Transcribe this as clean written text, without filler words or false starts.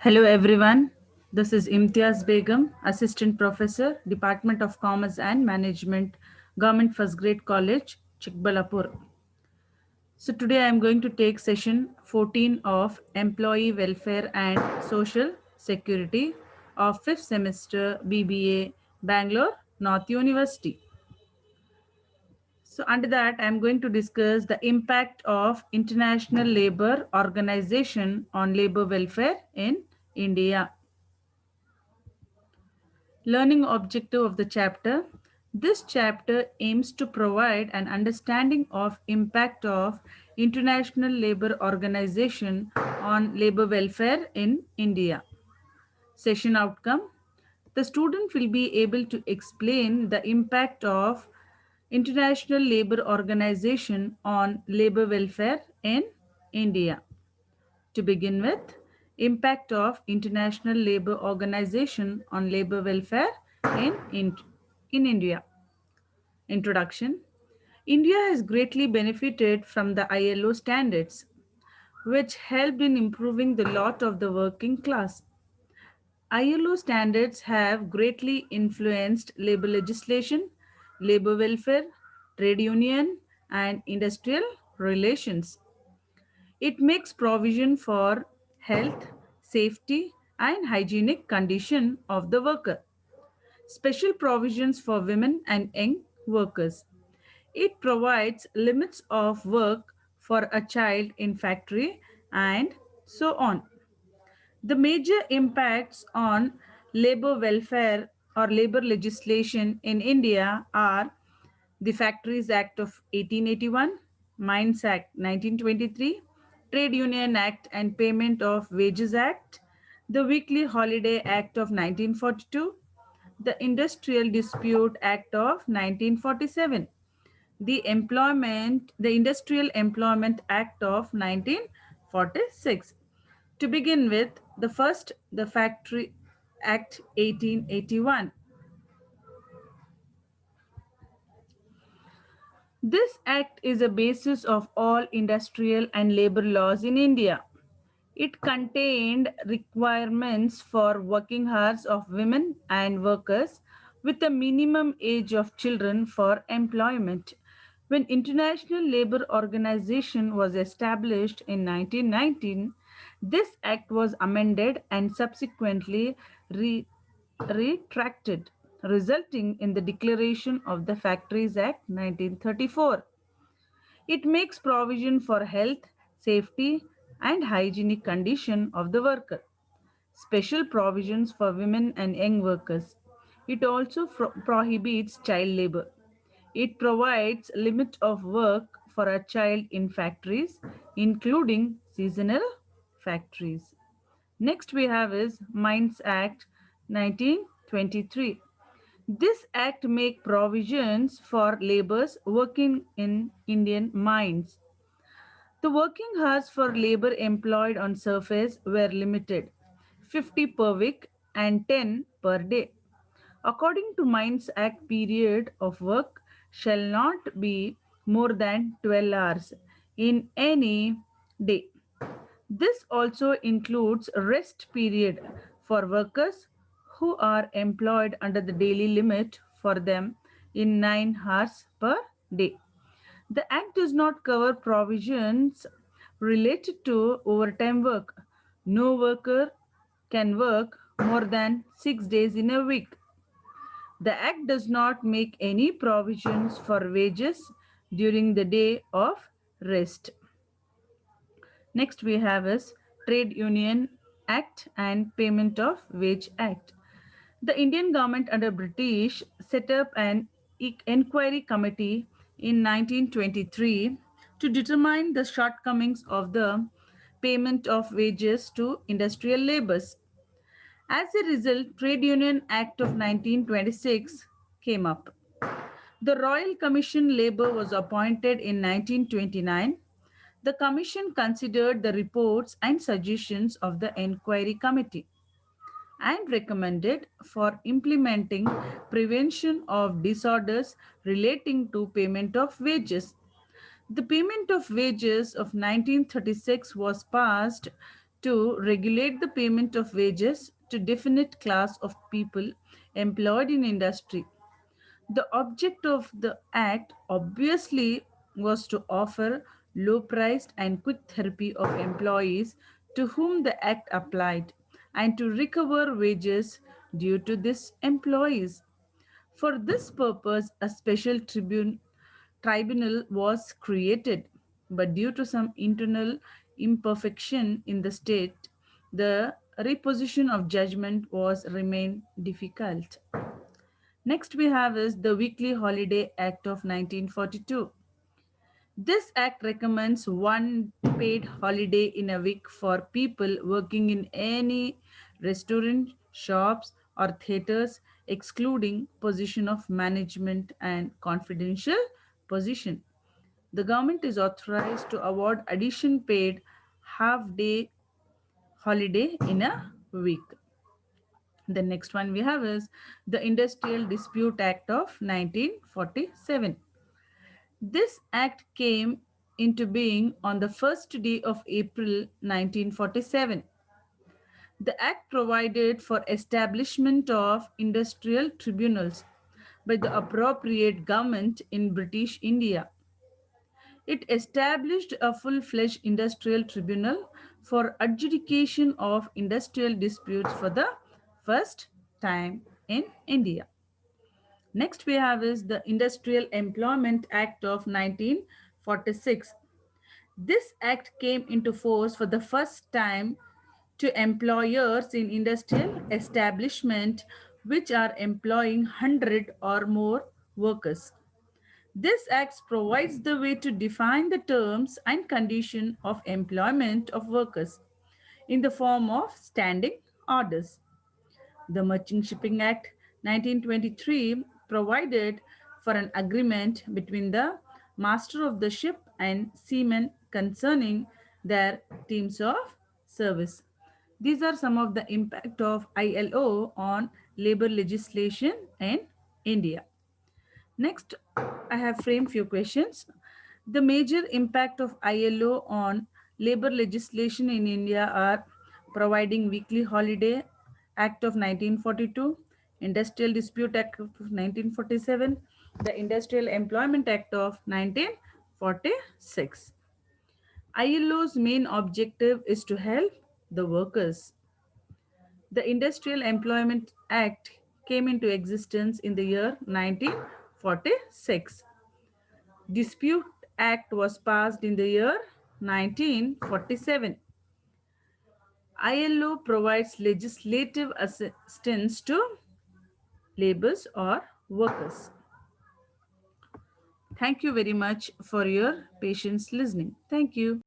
Hello everyone. This is Imtiaz Begum, Assistant Professor, Department of Commerce and Management, Government First Grade College, Chikbalapur. So today I am going to take session 14 of Employee Welfare and Social Security of 5th semester BBA, Bangalore, North University. So under that I am going to discuss the impact of International Labour Organization on labor welfare in India. Learning objective of the chapter. This chapter aims to provide an understanding of impact of International Labour Organization on labor welfare in India. Session outcome. The student will be able to explain the impact of International Labour Organization on labor welfare in India. To begin with, impact of International Labour Organization on labor welfare in India. Introduction. India has greatly benefited from the ILO standards, which helped in improving the lot of the working class. ILO standards have greatly influenced labor legislation, labor welfare, trade union, and industrial relations. It makes provision for health, safety, and hygienic condition of the worker. Special provisions for women and young workers. It provides limits of work for a child in factory and so on. The major impacts on labor welfare or labor legislation in India are the Factories Act of 1881, Mines Act 1923, Trade Union Act and Payment of Wages Act, the Weekly Holiday Act of 1942, the Industrial Dispute Act of 1947, the Industrial Employment Act of 1946. To begin with, the first, the Factory Act 1881. This act is a basis of all industrial and labor laws in India. It contained requirements for working hours of women and workers with a minimum age of children for employment. When International Labour Organization was established in 1919, this act was amended and subsequently retracted, resulting in the declaration of the Factories Act 1934. It makes provision for health, safety, and hygienic condition of the worker. Special provisions for women and young workers. It also prohibits child labor. It provides limit of work for a child in factories, including seasonal factories. Next we have is Mines Act 1923. This act make provisions for laborers working in Indian mines. The working hours for labor employed on surface were limited 50 per week and 10 per day. According to Mines Act, period of work shall not be more than 12 hours in any day. This also includes rest period for workers who are employed under the daily limit for them in 9 hours per day. The Act does not cover provisions related to overtime work. No worker can work more than 6 days in a week. The Act does not make any provisions for wages during the day of rest. Next we have is Trade Union Act and Payment of Wage Act. The Indian government under British set up an inquiry committee in 1923 to determine the shortcomings of the payment of wages to industrial laborers. As a result, Trade Union Act of 1926 came up. The Royal Commission Labour was appointed in 1929. The commission considered the reports and suggestions of the inquiry committee and recommended for implementing prevention of disorders relating to payment of wages. The payment of wages of 1936 was passed to regulate the payment of wages to definite class of people employed in industry. The object of the act obviously was to offer low priced and quick therapy of employees to whom the act applied and to recover wages due to these employees. For this purpose, a special tribunal was created, but due to some internal imperfection in the state, the reposition of judgment was remain difficult. Next we have is the Weekly Holiday Act of 1942. This act recommends one paid holiday in a week for people working in any restaurant, shops, or theaters, excluding position of management and confidential position. The government is authorized to award addition paid half day holiday in a week. The next one we have is the Industrial Dispute Act of 1947. This act came into being on the first day of April 1947. The act provided for establishment of industrial tribunals by the appropriate government in British India. It established a full-fledged industrial tribunal for adjudication of industrial disputes for the first time in India. Next we have is the Industrial Employment Act of 1946. This act came into force for the first time to employers in industrial establishment which are employing 100 or more workers. This act provides the way to define the terms and condition of employment of workers in the form of standing orders. The Merchant Shipping Act 1923 provided for an agreement between the master of the ship and seamen concerning their teams of service. These are some of the impact of ILO on labor legislation in India. Next, I have framed few questions. The major impact of ILO on labor legislation in India are providing weekly holiday Act of 1942, Industrial Dispute Act of 1947, the Industrial Employment Act of 1946. ILO's main objective is to help the workers. The Industrial Employment Act came into existence in the year 1946. Dispute Act was passed in the year 1947. ILO provides legislative assistance to laborers or workers. Thank you very much for your patience listening. Thank you.